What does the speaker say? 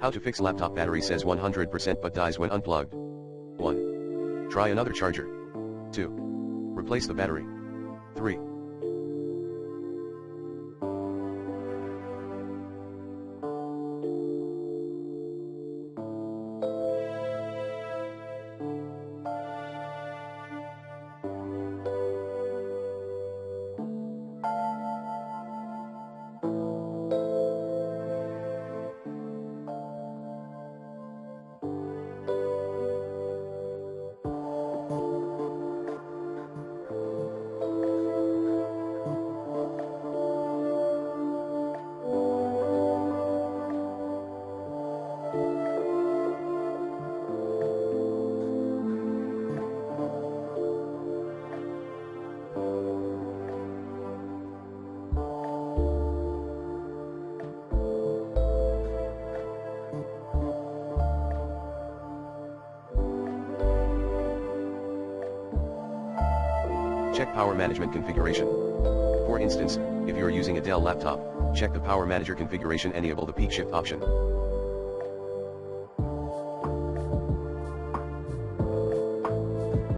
How to fix laptop battery says 100% but dies when unplugged. 1. Try another charger. 2. Replace the battery. 3. Check power management configuration. For instance, if you're using a Dell laptop, check the power manager configuration and enable the peak shift option.